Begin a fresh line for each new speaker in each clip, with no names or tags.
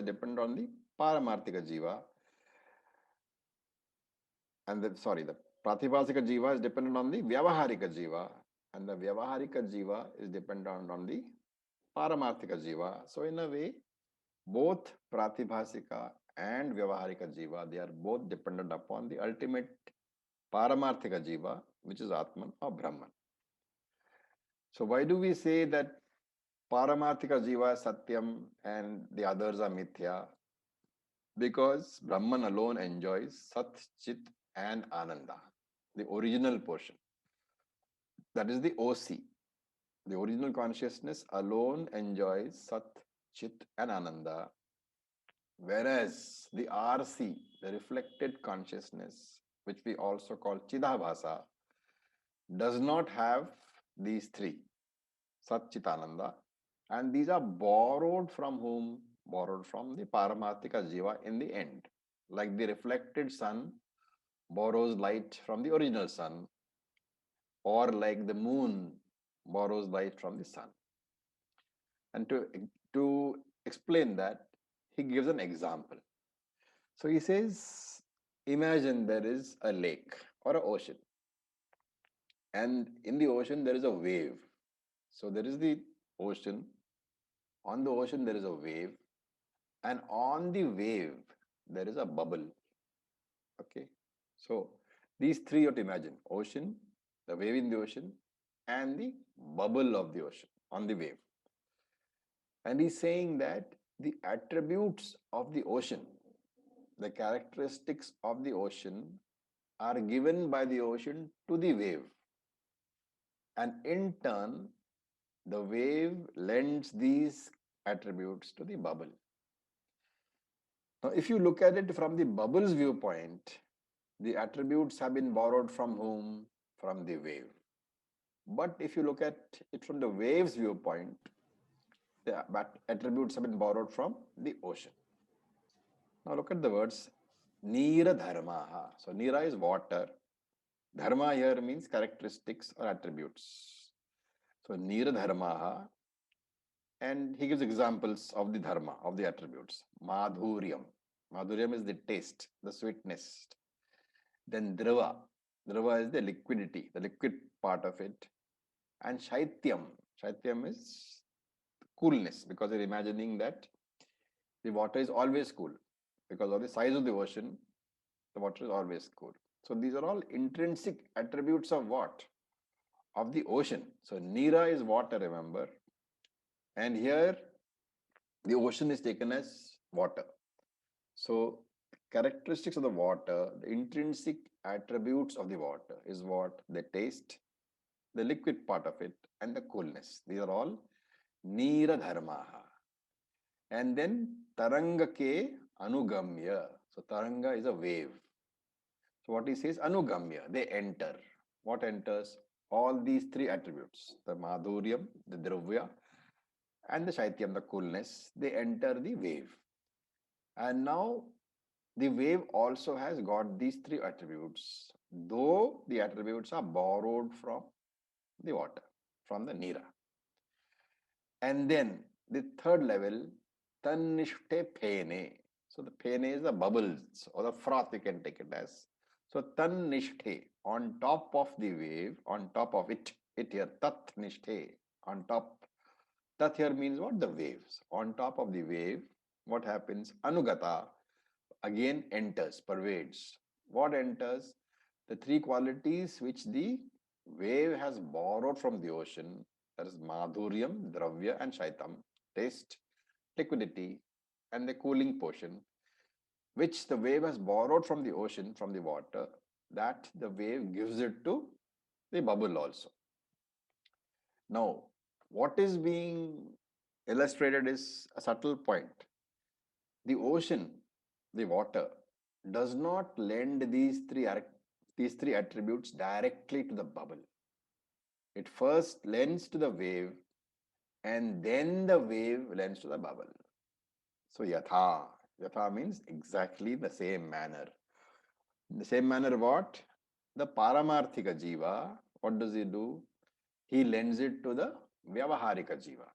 is dependent on the Paramarthika Jiva. And the Pratibhasika Jiva is dependent on the Vyavaharika Jiva. And the Vyavaharika Jiva is dependent on the Paramarthika Jiva. So in a way, both Pratibhasika and Vyavaharika Jiva, they are both dependent upon the ultimate Paramarthika Jiva, which is Atman or Brahman. So why do we say that Paramarthika Jiva is Satyam and the others are Mithya? Because Brahman alone enjoys Sat, Chit and Ananda, the original portion. That is the OC. The original consciousness alone enjoys Sat, Chit and Ananda. Whereas the RC, the reflected consciousness, which we also call Chidabhasa, does not have these three, Sat, Chit, Ananda. And these are borrowed from whom? Borrowed from the Paramarthika Jiva in the end. Like the reflected sun borrows light from the original sun, or like the moon borrows light from the sun. And to explain that, he gives an example. So he says, imagine there is a lake or an ocean, and in the ocean there is a wave. So there is the ocean, on the ocean there is a wave, and on the wave there is a bubble. Okay, so these three you have to imagine: ocean, the wave in the ocean, and the bubble of the ocean on the wave. And he's saying that the attributes of the ocean, the characteristics of the ocean, are given by the ocean to the wave, and in turn the wave lends these attributes to the bubble. Now, if you look at it from the bubble's viewpoint, the attributes have been borrowed from whom? From the wave. But if you look at it from the wave's viewpoint, the attributes have been borrowed from the ocean. Now look at the words Nira Dharmaha. So Nira is water. Dharma here means characteristics or attributes. So Nira Dharmaha. And he gives examples of the dharma, of the attributes. Madhuryam. Madhuryam is the taste, the sweetness. Then Drava. Drava is the liquidity, the liquid part of it. And Shaityam. Shaityam is coolness, because you're imagining that the water is always cool. Because of the size of the ocean, the water is always cool. So these are all intrinsic attributes of what? Of the ocean. So Nira is water, remember. And here the ocean is taken as water. So characteristics of the water, the intrinsic attributes of the water is what? The taste, the liquid part of it, and the coolness. These are all Nira Dharmaha. And then Taranga ke Anugamya. So Taranga is a wave. So what he says, Anugamya, they enter. What enters? All these three attributes, the Madhuryam, the Dravya, and the Shaityam, the coolness, they enter the wave. And now the wave also has got these three attributes, though the attributes are borrowed from the water, from the Nira. And then the third level, Tanishte Phene. So the Phene is the bubbles or the froth, you can take it as. So Tanishte, on top of the wave, on top of it here, Tat Nishthe, on top. Tat here means what? The waves. On top of the wave, what happens? Anugata again enters, pervades. What enters? The three qualities which the wave has borrowed from the ocean, that is Madhuryam, Dravya and Shaitam, taste, liquidity, and the cooling portion, which the wave has borrowed from the ocean, from the water, that the wave gives it to the bubble also. Now, what is being illustrated is a subtle point. The ocean, the water, does not lend these three attributes directly to the bubble. It first lends to the wave, and then the wave lends to the bubble. So yatha. Yatha means exactly the same manner. In the same manner what? The Paramarthika Jiva, what does he do? He lends it to the Vyavaharika Jiva.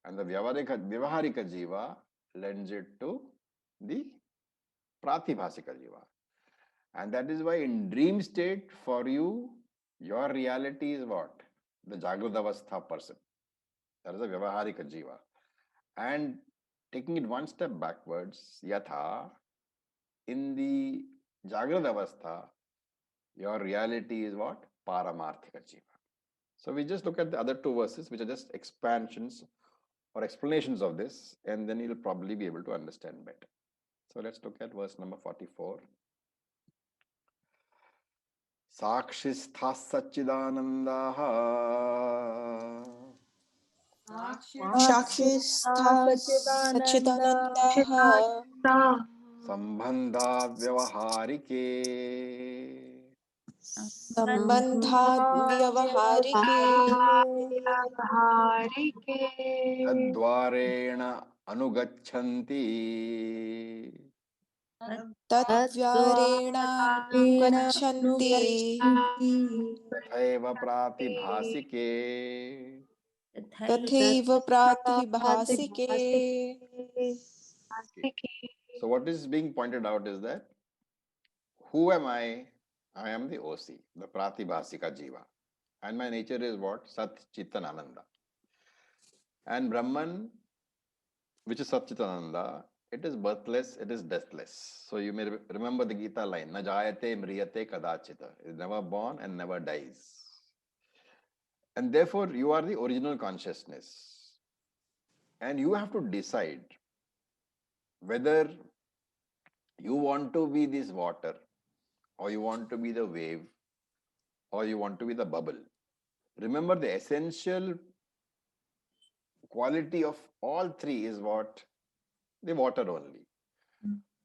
And the Vyavaharika Jiva lends it to the pratibhasika jiva. And that is why in dream state, for you, your reality is what? The Jagradavastha person. That is a Vyavaharika jiva. And taking it one step backwards, Yatha, in the Jagradavastha, your reality is what? Paramarthika jiva. So we just look at the other two verses, which are just expansions or explanations of this, and then you'll probably be able to understand better. So let's look at verse number 44. Sakshistha Satchidanandaha
Sakshistha Satchidanandaha
Sambandha Vyavaharike
Sambandhat Vyavaharike
Tadvarena Anugachanti
Tadvyarena Gachanti
Tathaiva Pratibhasike.
Tathaiva Pratibhasike.
So what is being pointed out is that who am I? I am the OC, the Pratibhasika Jiva. And my nature is what? Sat Chitan Ananda. And Brahman, which is Sat Chitan Ananda, it is birthless, it is deathless. So you may remember the Gita line, Na jayate mriyate kadachita. It is never born and never dies. And therefore, you are the original consciousness. And you have to decide whether you want to be this water, or you want to be the wave, or you want to be the bubble. Remember, the essential quality of all three is what? The water only.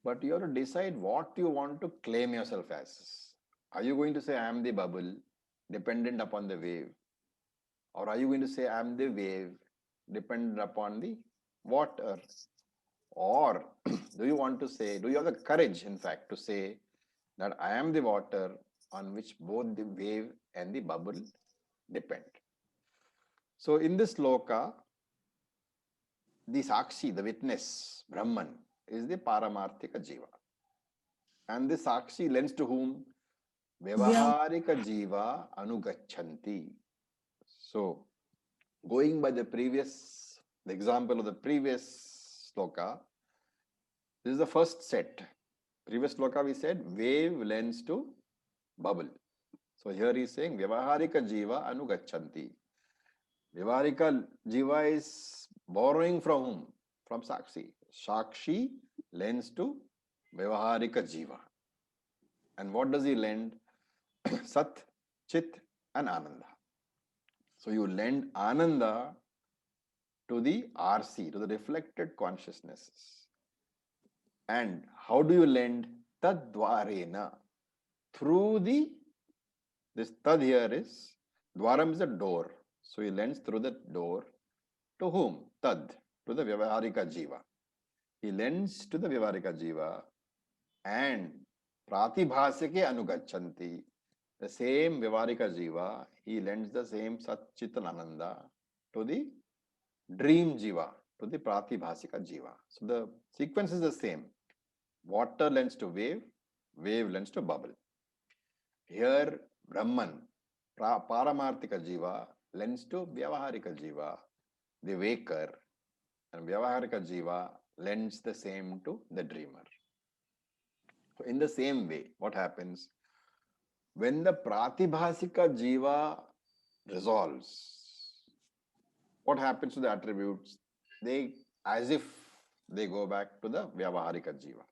But you have to decide what you want to claim yourself as. Are you going to say, I am the bubble, dependent upon the wave? Or are you going to say, I am the wave, dependent upon the water? Or do you want to say, do you have the courage, in fact, to say that I am the water on which both the wave and the bubble depend? So in this sloka, the Sakshi, the witness, Brahman, is the Paramarthika Jiva. And the Sakshi lends to whom? Vyavaharika Jiva Anugachanti. So, going by the example of the previous sloka, this is the first set. Previous sloka we said wave lends to bubble. So here he is saying Vyavaharika Jiva Anugachanti. Vyavaharika Jiva is borrowing from whom? From Sakshi. Sakshi lends to Vyavaharika Jiva. And what does he lend? Sat, Chit and Ananda. So you lend Ananda to the RC, to the reflected consciousnesses. And how do you lend? Tadvarena. Through this tad here is, Dwaram is a door. So he lends through the door. To whom? Tad. To the Vyavaharika Jiva. He lends to the Vyavaharika Jiva and Pratibhasike Anugachanti. The same Vyavaharika Jiva, he lends the same Satchitanananda to the dream Jiva, to the Pratibhasika Jiva. So the sequence is the same. Water lends to wave, wave lends to bubble. Here, Brahman, Paramarthika Jiva, lends to Vyavaharika Jiva, the waker, and Vyavaharika Jiva lends the same to the dreamer. So in the same way, what happens? When the Pratibhasika Jiva resolves, what happens to the attributes? They, as if they go back to the Vyavaharika Jiva.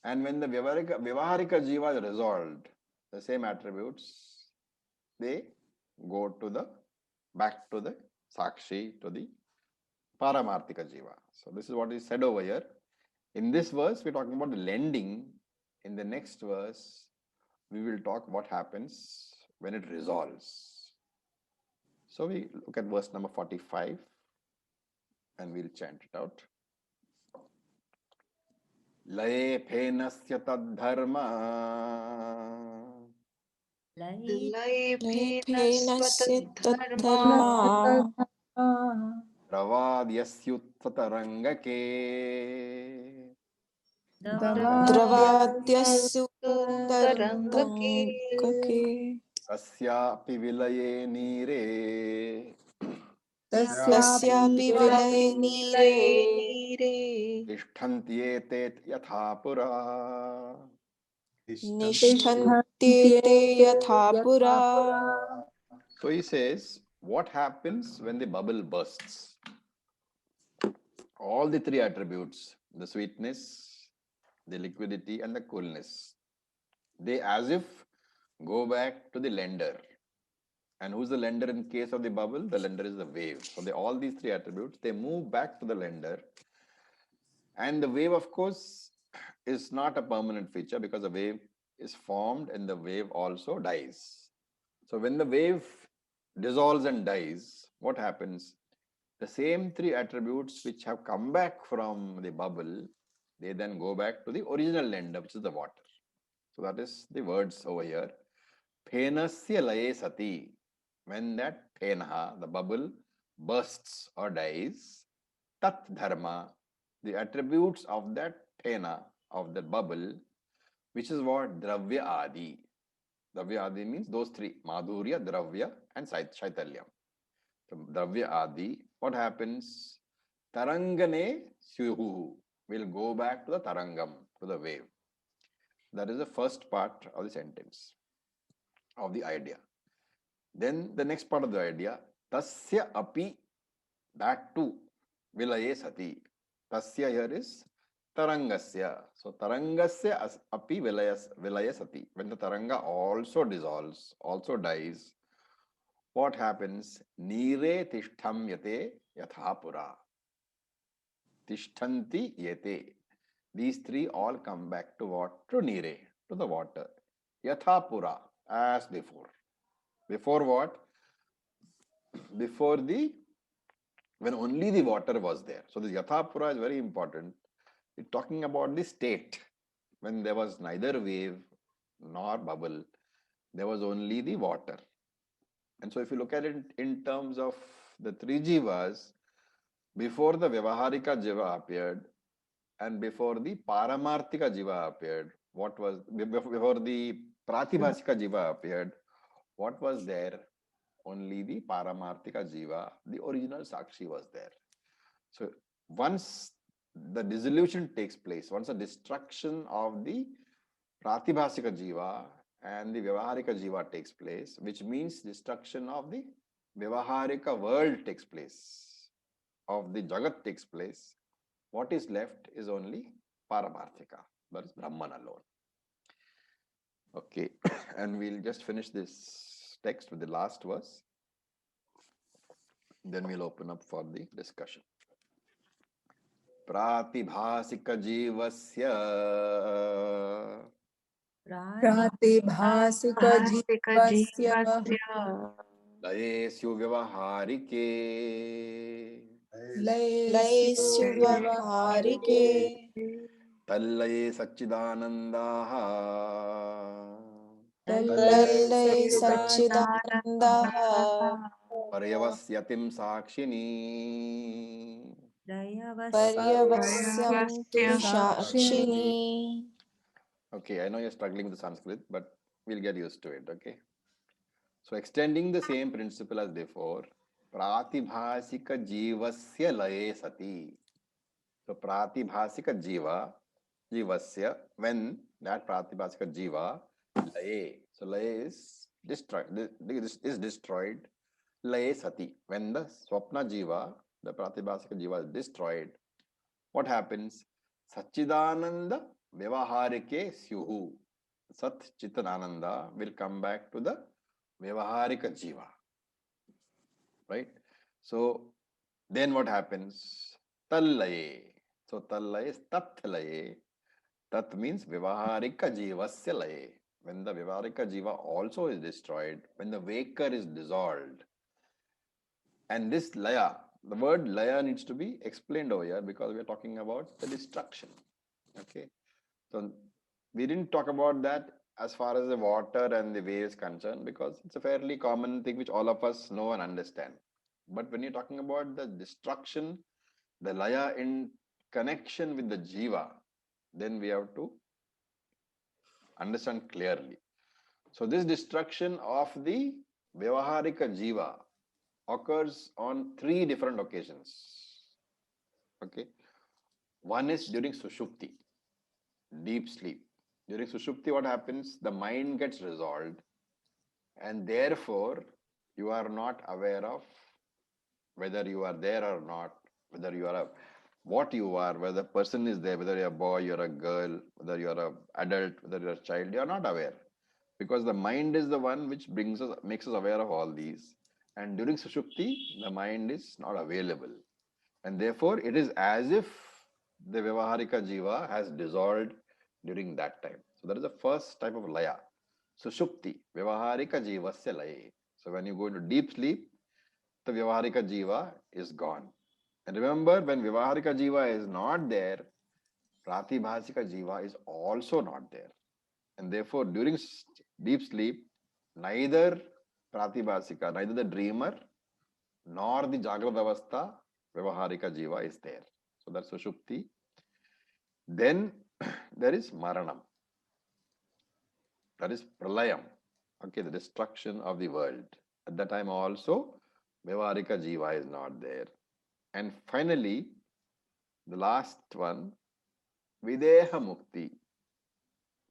And when the Vyavaharika Jiva is resolved, the same attributes, they go to back to the Sakshi, to the Paramarthika Jiva. So this is what is said over here. In this verse, we're talking about the lending. In the next verse, we will talk what happens when it resolves. So we look at verse number 45 and we'll chant it out. Laye phenasya tadharma
Lephenasya Taddharma
Dravadyasyuttatarangake.
द्रवाद्यस्सु
Dṛg-Dṛśya-Viveka
तरङ्गके
Tasyapi vilaye nire.
तस्यापि विलये नीरे
Tishthantyete yatha pura.
निष्ठन्त्येते यथा पुरा.
So he says, what happens when the bubble bursts? All the three attributes, the sweetness, the liquidity, and the coolness, they as if go back to the lender. And who's the lender in case of the bubble? The lender is the wave. So all these three attributes, they move back to the lender. And the wave, of course, is not a permanent feature because the wave is formed and the wave also dies. So when the wave dissolves and dies, what happens? The same three attributes which have come back from the bubble, they then go back to the original lender, which is the water. So that is the words over here. Phenasya laye sati. When that phenha, the bubble, bursts or dies, tat dharma, the attributes of that phena, of the bubble, which is what? Dravya adi. Dravya adi means those three, madhurya, dravya, and shaitalyam. So dravya adi, what happens? Tarangane syuhu will go back to the tarangam, to the wave. That is the first part of the sentence, of the idea. Then the next part of the idea, tasya api, that too, vilaye sati. Tasya here is tarangasya. So tarangasya api vilaya sati. When the taranga also dissolves, also dies, what happens? Nire tishtamyate yathapura. Tishtanti yete. These three all come back to what? To nire, to the water. Yathapura, as before. Before what? Before when only the water was there. So this yathapura is very important. It's talking about the state when there was neither wave nor bubble. There was only the water. And so if you look at it in terms of the three jivas, before the Vyavaharika jiva appeared and before the Paramarthika jiva appeared, what was before the Pratibhasika jiva appeared, what was there? Only the Paramarthika jiva, the original Sakshi was there. So once the dissolution takes place, once the destruction of the Pratibhasika jiva and the Vyavaharika jiva takes place, which means destruction of the Vyavaharika world takes place, of the Jagat takes place, what is left is only Paramarthika, that is Brahman alone. Okay, and we'll just finish this text with the last verse. Then we'll open up for the discussion. Pratibhasika jivasya
Pratibhasika-jivasya
Layesyu Vyavaharike
लयेषु व्यवहारिके
Tallaye Sachidanandaha
तल्लये सच्चिदानन्दः
Paryavasyatim Sakshini.
पर्यवस्यन्तु साक्षिणी.
Okay, I know you're struggling with the Sanskrit, but we'll get used to it, okay? So extending the same principle as before, Pratibhasika Jivasya Laye Sati. So Pratibhasika Jivasya, when that Pratibhasika Jiva, Laye, so Laye is destroyed, Laye Sati. When the Swapna Jiva, the Pratibhasika Jiva is destroyed, what happens? Sachidananda Vyavaharike Syuhu. Sat Chitanananda will come back to the Vyavaharika Jiva. Right? So then what happens? Tallaye. So Tallaye is Tattalaye. Tat means Vyavaharika Jivasya Laye. When the Vyavaharika Jiva also is destroyed, when the Vaker is dissolved, and this Laya, the word Laya needs to be explained over here because we are talking about the destruction. Okay. So we didn't talk about that as far as the water and the way is concerned because it's a fairly common thing which all of us know and understand. But when you're talking about the destruction, the laya in connection with the jiva, then we have to understand clearly. So this destruction of the Vyavaharika jiva occurs on 3 different occasions. Okay. One is during Sushupti, deep sleep. During Sushupti, what happens? The mind gets resolved, and therefore you are not aware of whether you are there or not, whether you are what you are, whether the person is there, whether you're a boy, you're a girl, whether you're an adult, whether you're a child, you're not aware. Because the mind is the one which makes us aware of all these. And during Sushupti, the mind is not available. And therefore, it is as if the Vyavaharika Jiva has dissolved during that time. So that is the first type of laya. Sushupti, Vyavaharika Jivasya laya. So when you go into deep sleep, the Vyavaharika Jiva is gone. And remember, when Vyavaharika Jiva is not there, Pratibhasika Jiva is also not there. And therefore, during deep sleep, neither Pratibhasika, neither the dreamer nor the Jagrata Avastha, Vyavaharika Jiva is there. So that's Sushupti. Then there is Maranam. That is Pralayam. Okay, the destruction of the world. At that time also, Vyavaharika Jiva is not there. And finally, the last one, Videha Mukti,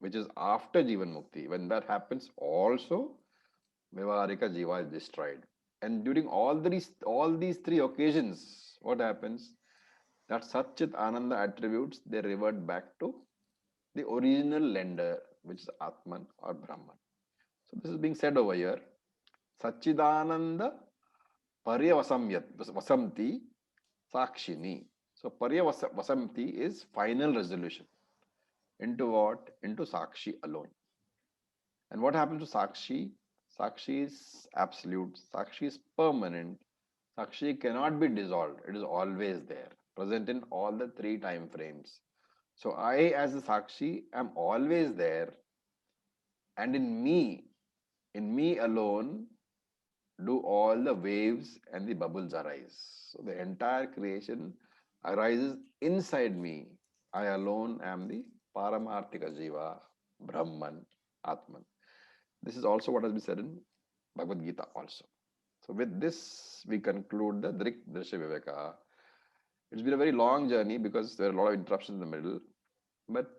which is after Jivan Mukti. When that happens, also Vyavaharika Jiva is destroyed. And during all these 3 occasions, what happens? That Satchit Ananda attributes, they revert back to the original lender, which is Atman or Brahman. So this is being said over here. Satchidananda Vasamti Sakshini. So Vasamti is final resolution. Into what? Into Sakshi alone. And what happens to Sakshi? Sakshi is absolute. Sakshi is permanent. Sakshi cannot be dissolved. It is always there, present in all the 3 time frames. So I, as a Sakshi, am always there, and in me alone, do all the waves and the bubbles arise. So the entire creation arises inside me. I alone am the Paramarthika Jiva, Brahman, Atman. This is also what has been said in Bhagavad Gita also. So with this, we conclude the Dṛg-Dṛśya-Viveka. It's been a very long journey because there are a lot of interruptions in the middle. But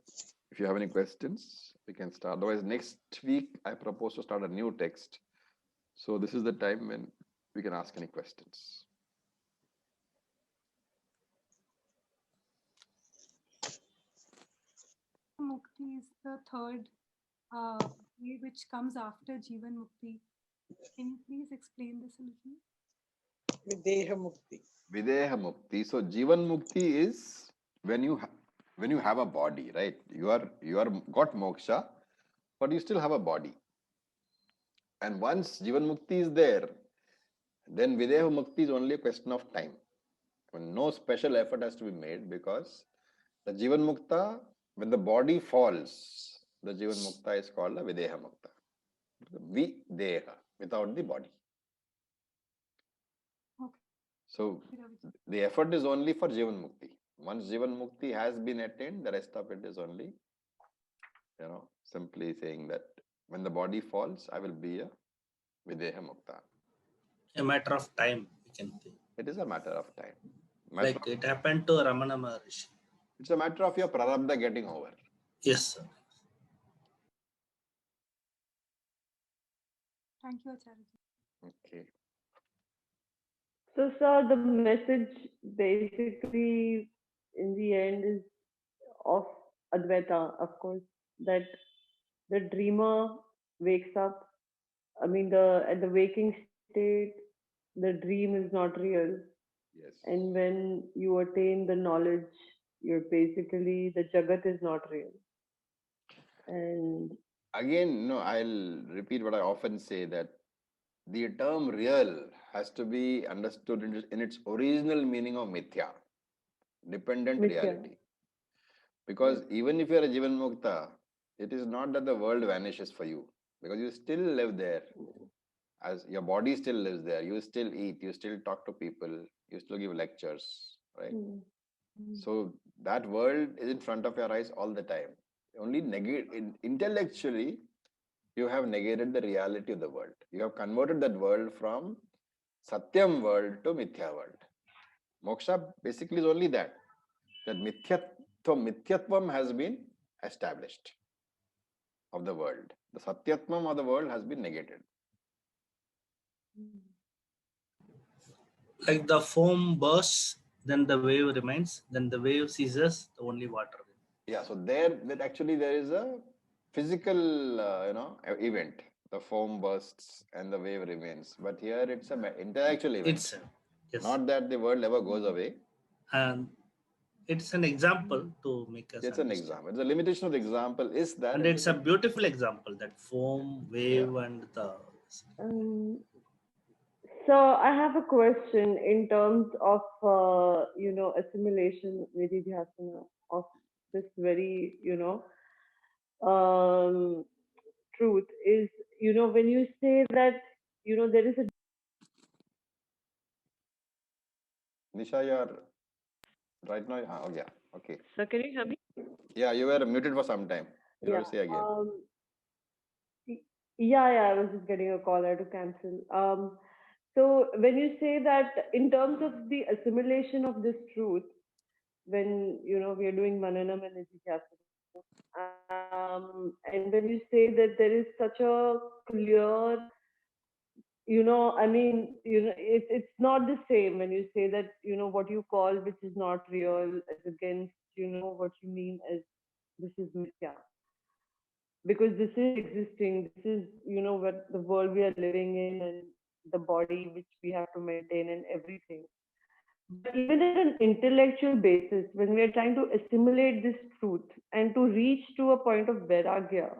if you have any questions, we can start. Otherwise, next week, I propose to start a new text. So this is the time when we can ask any questions.
Mukti is the third way which comes after Jivan Mukti. Can you please explain this a little?
Videha Mukti.
Videha Mukti. So Jivan Mukti is when you have a body, right? You are got moksha, but you still have a body. And once Jivan Mukti is there, then Videha Mukti is only a question of time. No special effort has to be made because the Jivan Mukta, when the body falls, the Jivan Mukta is called a Videha Mukta. Videha, without the body.
Okay.
So the effort is only for Jivan Mukti. Once Jivan Mukti has been attained, the rest of it is only, simply saying that when the body falls, I will be a Videha Mukta.
A matter of time, we can think.
It is a matter of time.
Like it happened to Ramana Maharishi.
It's a matter of your prarabdha getting over.
Yes, sir.
Thank you, Acharya.
Okay.
So, sir, the message basically in the end is of Advaita, of course, that the dreamer wakes up. I mean, at the waking state, the dream is not real.
Yes.
And when you attain the knowledge, you're basically, the Jagat is not real. And
again, I'll repeat what I often say, that the term real has to be understood in its original meaning of mithya, dependent
Mithya.
reality. Because even if you're a Jivan Mukta, it is not that the world vanishes for you, because you still live there. As your body still lives there, you still eat, you still talk to people, you still give lectures, right? So that world is in front of your eyes all the time. Only intellectually, you have negated the reality of the world. You have converted that world from Satyam world to Mithya world. Moksha basically is only that Mithyatvam has been established of the world. The Satyatvam of the world has been negated.
Like the foam bursts, then the wave remains, then the wave ceases, the only water.
Yeah, so there is a physical event. The foam bursts and the wave remains. But here it's an intellectual event.
It's yes,
Not that the world ever goes away.
and it's an example to make us
It's an
understand.
example. The limitation of the example is that
And it's a beautiful example, that foam, wave, and the
So I have a question in terms of assimilation, Vididhyasana, of this very truth is, when you say that there is a
Nisha, you are right now. Oh, yeah. Okay.
So can you hear me?
Yeah, you were muted for some time. You have to say again.
I was just getting a call. I had to cancel. So when you say that in terms of the assimilation of this truth, when we are doing mananam and nididhyasana, and when you say that there is such a clear, it's not the same when you say that what you call which is not real is against what you mean as this is mithya, because this is existing, this is what the world we are living in, and the body which we have to maintain and everything. But even at an intellectual basis, when we are trying to assimilate this truth and to reach to a point of vairagya,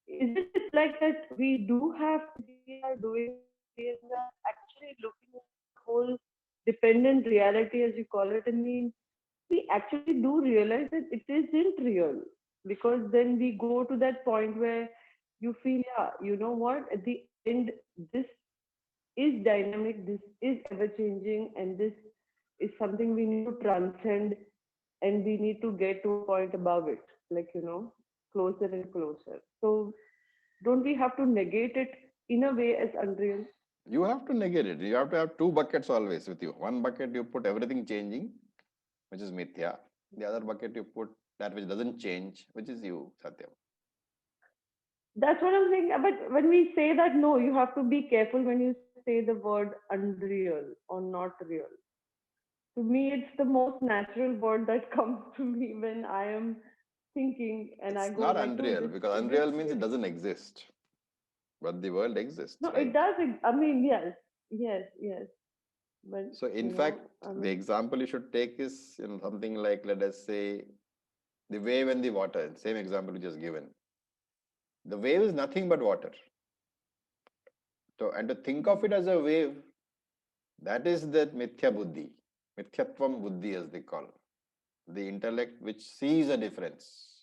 is it like that we do have, we are doing, we are actually looking at the whole dependent reality, as you call it, and we actually do realize that it isn't real, because then we go to that point where you feel, yeah, you know what, at the end, this is dynamic, this is ever changing, and this is something we need to transcend, and we need to get to a point above it, like closer and closer. So don't we have to negate it in a way as unreal?
You have to negate it. You have to have two buckets always with you. One bucket you put everything changing, which is mithya. The other bucket you put that which doesn't change, which is you, Satyam.
That's what I'm saying. But when we say that, no, you have to be careful when you say the word unreal or not real. To me, it's the most natural word that comes to me when I am thinking, and I
It's
go
not
like, no,
unreal because unreal means it doesn't exist. But the world exists,
no,
right?
it does. I mean, yes. But
So in fact, the example you should take is something like, let us say, the wave and the water. Same example you just given. The wave is nothing but water. So, and to think of it as a wave, that is that mithya buddhi, mithyatvam buddhi as they call, the intellect which sees a difference.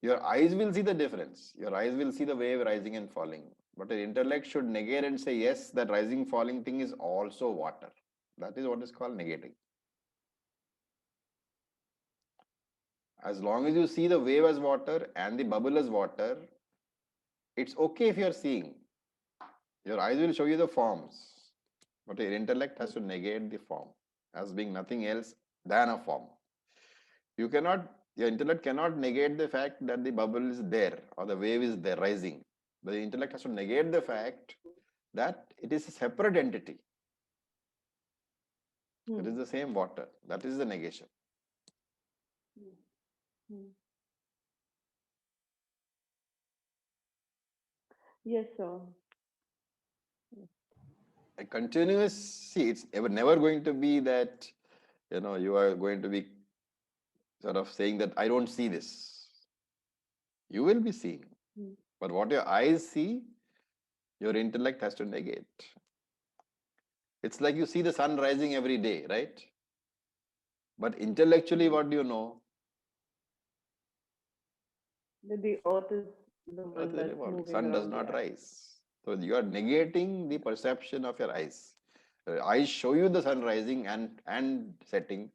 Your eyes will see the difference. Your eyes will see the wave rising and falling. But your intellect should negate and say, yes, that rising, falling thing is also water. That is what is called negating. As long as you see the wave as water and the bubble as water, it's okay if you're seeing. Your eyes will show you the forms. But your intellect has to negate the form as being nothing else than a form. Your intellect cannot negate the fact that the bubble is there or the wave is there rising. But the intellect has to negate the fact that it is a separate entity. It is the same water. That is the negation.
Yes, sir.
A continuous, see, it's never going to be that, you are going to be sort of saying that I don't see this. You will be seeing. But what your eyes see, your intellect has to negate. It's like you see the sun rising every day, right? But intellectually, what do you know?
That the earth is the one that's moving
Sun does
around.
not rise. So you are negating the perception of your eyes. Eyes show you the sun rising and setting.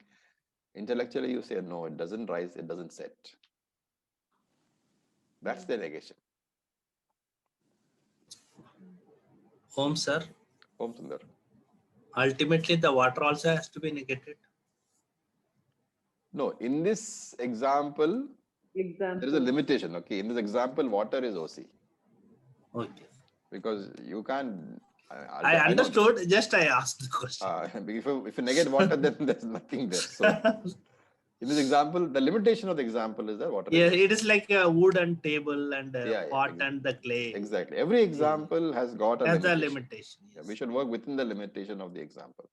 Intellectually, you say, no, it doesn't rise, it doesn't set. That's the negation.
Om, sir.
Om Sundar.
Ultimately, the water also has to be negated.
No, in this example, there is a limitation. Okay, in this example, water is OC.
Okay.
Because you can't.
I understood. Just I asked the question.
If you negate water, then there's nothing there. So in this example, the limitation of the example is that water.
Yeah,
is
it is like a wood and table and pot
exactly.
and the clay.
Exactly. Every example has got a
That's
limitation.
the limitation. Yes.
We should work within the limitation of the example.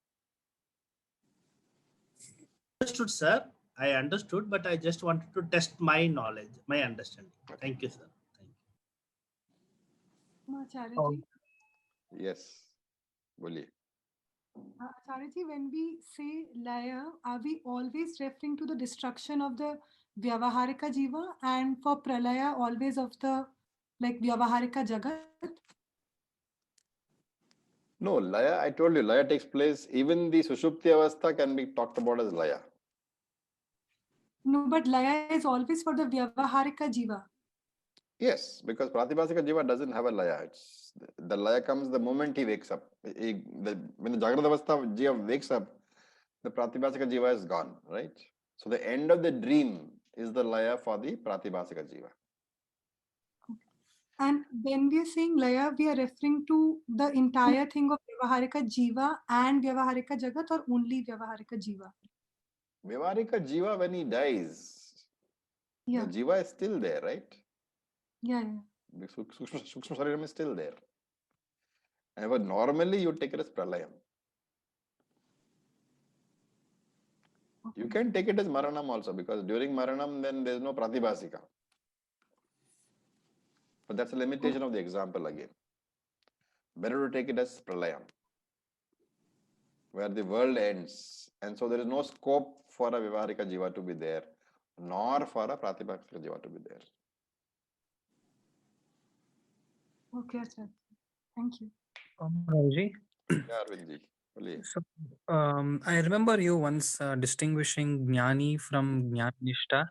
Understood, sir. I understood, but I just wanted to test my knowledge, my understanding.
Okay.
Thank you, sir. Thank you.
Acharya-ji,
Yes. Boliye.
Acharya-ji, when we say laya, are we always referring to the destruction of the Vyavaharika Jiva, and for pralaya always of the Vyavaharika Jagat?
No, laya, I told you, laya takes place, even the Sushupti Avastha can be talked about as laya.
No, but laya is always for the Vyavaharika Jiva.
Yes, because Pratibhasika Jiva doesn't have a laya. The laya comes the moment he wakes up. When the Jagrata Avastha Jiva wakes up, the Pratibhasika Jiva is gone, right? So the end of the dream is the laya for the Pratibhasika Jiva.
And when we are saying laya, we are referring to the entire thing of Vyavaharika Jiva and Vyavaharika Jagat, or only Vyavaharika Jiva?
Vyavaharika Jiva, when he dies,
Yeah.
the Jiva is still there, right?
Yeah.
The Sukshma Shariram is still there. And but normally you take it as Pralayam.
Okay.
You can take it as Maranam also, because during Maranam then there is no Pratibhasika. But that's a limitation of the example again. Better to take it as Pralayam, where the world ends. And so there is no scope for a Vyavaharika Jiva to be there, nor for a Pratibhasika Jiva to be there.
Okay, Acharya. Thank you.
Ravi,
Yeah, Arvindji.
so I remember you once distinguishing Jnani from Jnanishta.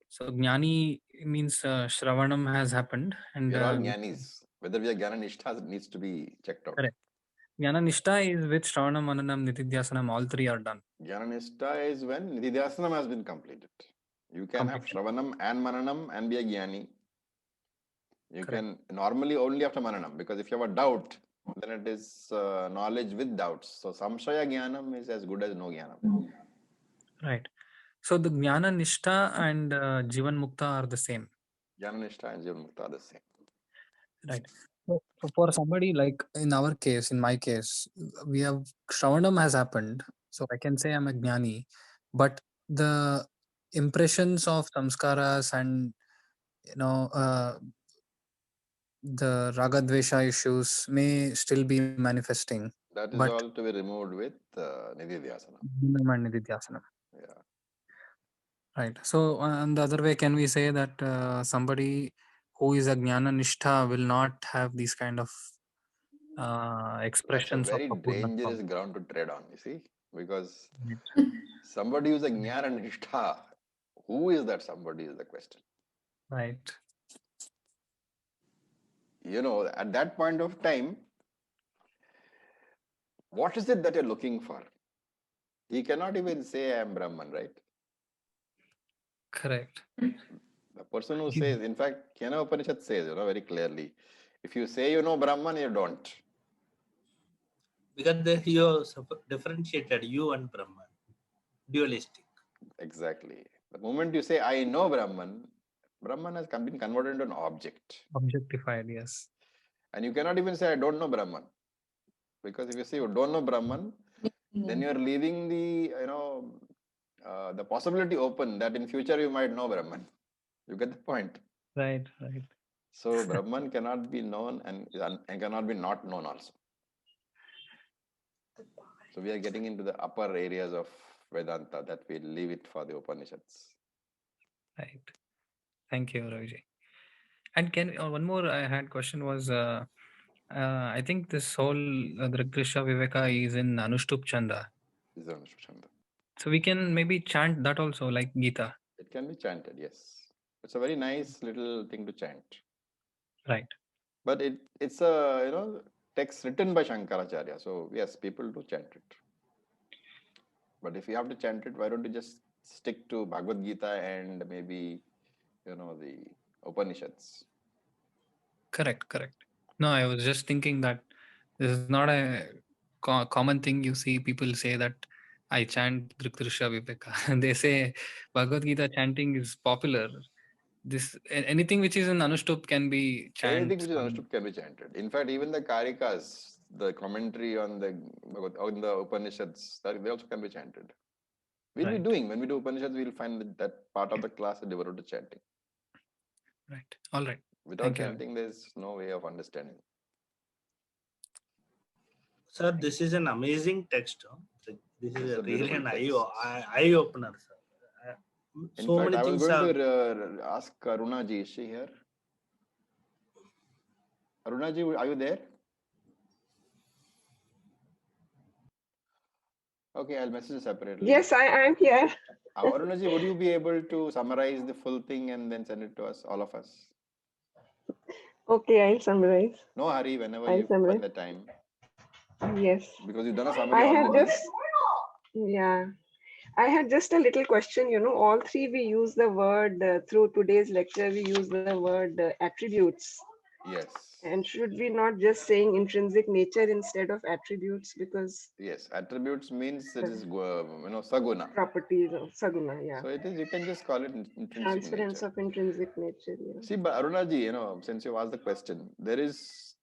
So Jnani means Shravanam has happened, and
We are all Jnanis. Whether we are Jnana Nishthas needs to be checked out.
correct. Jnanishta is with Shravanam, Mananam, Nitidhyasanam, all three are done.
Jnana Nishtha is when Nididhyasanam has been completed. You can have Shravanam and Mananam and be a Jnani. You can normally only after Mananam, because if you have a doubt, then it is knowledge with doubts. So Samshaya Jnanam is as good as no Jnanam.
Right. So the Jnana Nishtha and Jivan Mukta are the same.
Jnana Nishtha and Jivan Mukta are the same.
Right. So for somebody like in our case, in my case, we have Shravanam has happened. So I can say I'm a Jnani, but the impressions of samskaras and the ragadvesha issues may still be manifesting.
That is
but
all to be removed with Nididhyasanam.
Nididhyasanam.
Yeah.
Right. So on the other way, can we say that somebody who is a Jnana Nishtha will not have these kind of
That's a
expressions of
very dangerous ground to tread on, you see, because somebody who's a Jnana Nishtha, who is that somebody is the question.
Right.
You know, at that point of time, what is it that you're looking for? He cannot even say I am Brahman, right?
Correct.
The person who says, in fact, Kena Upanishad says, very clearly, if you say you know Brahman, you don't.
Because you differentiated you and Brahman, dualistic.
Exactly. The moment you say I know Brahman, Brahman has been converted into an object.
Objectified, yes.
And you cannot even say I don't know Brahman. Because if you say you don't know Brahman, then you're leaving the possibility open that in future you might know Brahman. You get the point.
Right, right.
So Brahman cannot be known and cannot be not known also. So we are getting into the upper areas of Vedanta that we leave it for the Upanishads.
Right. Thank you, Ravi. And one more I had question was I think this whole Dṛg-Dṛśya-Viveka is in Anushtup Chanda.
Is the Anushtup Chanda.
So we can maybe chant that also, like Gita.
It can be chanted, yes. It's a very nice little thing to chant.
Right.
But it's a text written by Shankaracharya. So yes, people do chant it. But if you have to chant it, why don't you just stick to Bhagavad Gita and maybe the Upanishads?
Correct. No, I was just thinking that this is not a common thing. You see people say that I chant Dṛg-Dṛśya-Viveka. They say Bhagavad Gita chanting is popular. Anything which is in Anushtup can be chanted.
Anything which is Anushtup can be chanted. In fact, even the Karikas, the commentary on the Upanishads, they also can be chanted. We'll be doing, when we do Upanishads, we'll find that part of the class is devoted to chanting.
Right. All right.
Without chanting, there's no way of understanding.
Sir, this is an amazing text. This is
a
really an
beautiful
eye opener, sir.
In
So
fact,
many
I was
things
going
are.
to ask Aruna ji, is she here? Aruna ji, are you there? Okay, I'll message you separately.
Yes, I am here.
Aruna ji, would you be able to summarize the full thing and then send it to us, all of us?
Okay, I'll summarize.
No hurry, whenever you find the time.
Yes.
Because you've done a summary already.
I had just a little question. All three we use the word, through today's lecture, we use the word attributes.
Yes.
And should we not just saying intrinsic nature instead of attributes? Because
yes, attributes means it is saguna.
Properties of saguna, yeah.
So it is, you can just call it intrinsic
Transference
nature.
of intrinsic nature, yeah.
See, but Aruna ji, since you asked the question, there is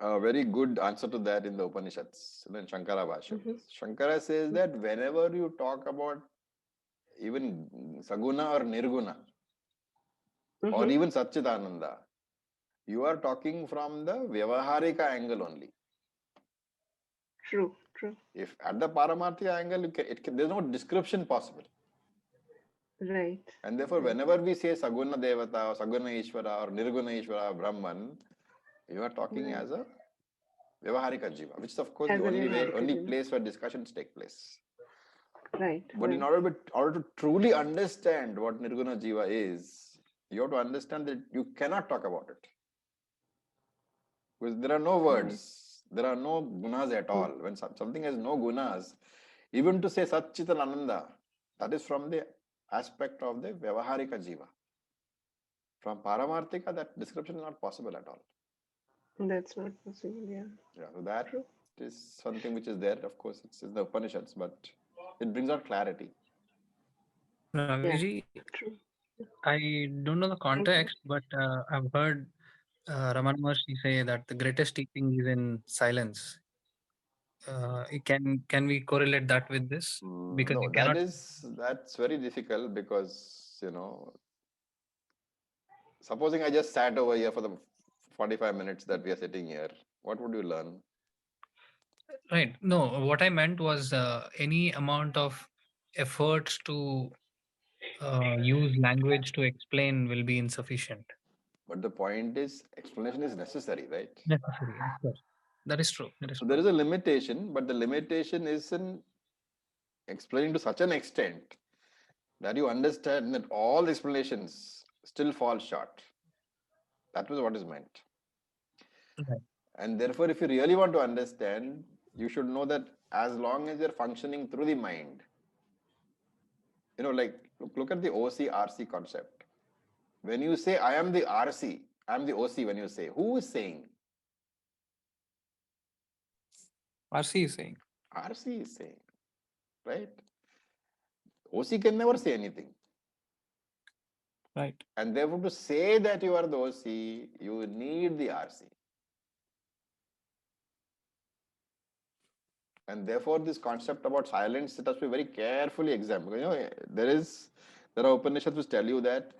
a very good answer to that in the Upanishads, in Shankara Bhashya. Shankara says that whenever you talk about even saguna or nirguna, or even Satchidananda, you are talking from the Vyavaharika angle only.
True.
If at the Paramarthika angle, there's no description possible.
Right.
And therefore, whenever we say Saguna Devata, or Saguna Ishvara, or Nirguna Ishvara, Brahman, you are talking as a Vyavaharika Jiva, which is of course
As
the only place where discussions take place.
Right.
But in order to truly understand what Nirguna Jiva is, you have to understand that you cannot talk about it. Because there are no words, there are no gunas at all. When something has no gunas, even to say Sat Chit and Ananda, that is from the aspect of the Vyavaharika Jiva. From Paramarthika, that description is not possible at all.
That's not possible, yeah.
Yeah, so that is something which is there. Of course, it's in the Upanishads, but it brings out clarity.
Raviji, I don't know the context, but I've heard Ramana Maharshi say that the greatest teaching is in silence. Can we correlate that with this? Because
No,
you cannot...
that's very difficult because, supposing I just sat over here for the 45 minutes that we are sitting here, what would you learn?
Right. No, what I meant was any amount of efforts to use language to explain will be insufficient.
But the point is, explanation is necessary, right?
Necessary, of course. That is true.
So there is a limitation, but the limitation is in explaining to such an extent that you understand that all explanations still fall short. That was what is meant.
Right.
And therefore, if you really want to understand, you should know that as long as you're functioning through the mind, like look at the OC-RC concept. When you say, I am the RC, I am the OC, when you say, who is saying?
RC is saying.
RC is saying, right? OC can never say anything.
Right.
And therefore, to say that you are the OC, you need the RC. And therefore, this concept about silence, it has to be very carefully examined. There are Upanishads which tell you that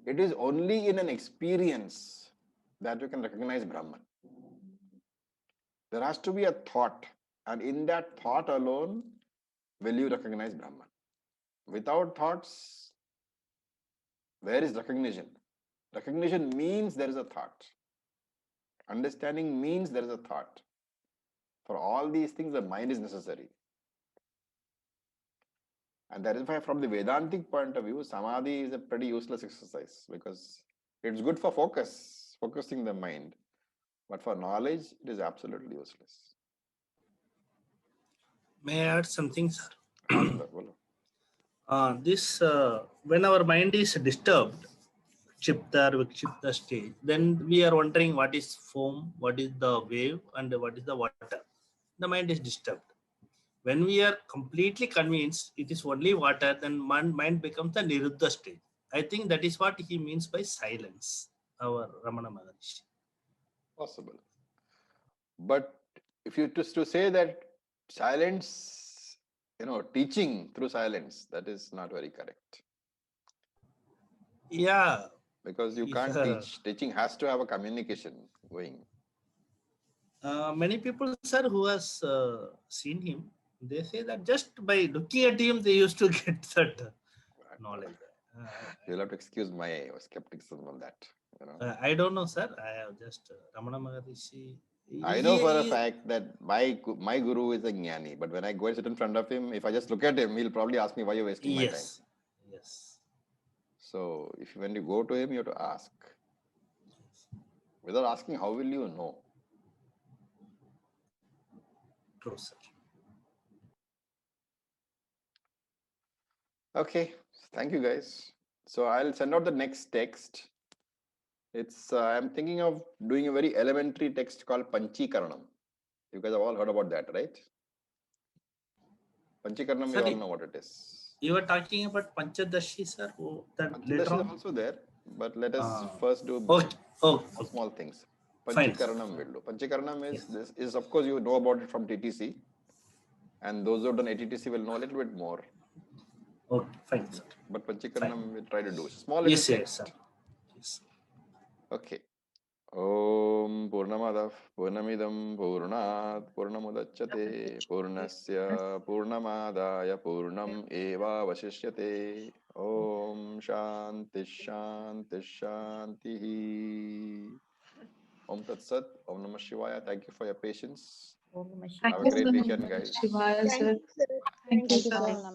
it is only in an experience that you can recognize Brahman. There has to be a thought, and in that thought alone will you recognize Brahman. Without thoughts, where is recognition? Recognition means there is a thought. Understanding means there is a thought. For all these things, the mind is necessary. And that is why, from the Vedantic point of view, samadhi is a pretty useless exercise, because it's good for focusing the mind. But for knowledge, it is absolutely useless.
May I add something, sir?
Bolo.
When our mind is disturbed, Kshipta or Vikshipta stage, then we are wondering what is foam, what is the wave, and what is the water. The mind is disturbed. When we are completely convinced it is only water, then mind becomes the Niruddha stage. I think that is what he means by silence, our Ramana Maharshi.
Possible. But if you just to say that silence, teaching through silence, that is not very correct.
Yeah.
Because you can't teach. Teaching has to have a communication going.
Many people, sir, who has seen him, they say that just by looking at him, they used to get that knowledge.
You'll have to excuse my skepticism on that.
I don't know, sir. I have just Ramana Maharishi.
I know for a fact that my guru is a jnani, but when I go and sit in front of him, if I just look at him, he'll probably ask me why you're wasting my time.
Yes.
So when you go to him, you have to ask. Without asking, how will you know?
True, sir.
Okay, thank you guys. So I'll send out the next text. It's I'm thinking of doing a very elementary text called Panchikaranam. You guys have all heard about that, right? Panchikaranam, we all know what it is.
You were talking about Panchadashi, sir.
Panchadashi is also there, but let us first do small things. Panchikaranam will do. Panchikaranam is of course you know about it from TTC, and those who have done ATTC will know a little bit more.
Okay, fine, sir.
But Panchikaranam we'll try to do. Small little text.
Yes, sir. Yes.
Okay. Om Purnamadav Purnamidam Purnat Purnamudachyate Purnasya Purnamadaya Purnam Eva Vasishyate. Om Shanti Shanti Shanti. Om Tat Sat. Om Namah Shivaya. Thank you for your patience. Have a great weekend, guys.
Shivaya, sir. Thank you, sir.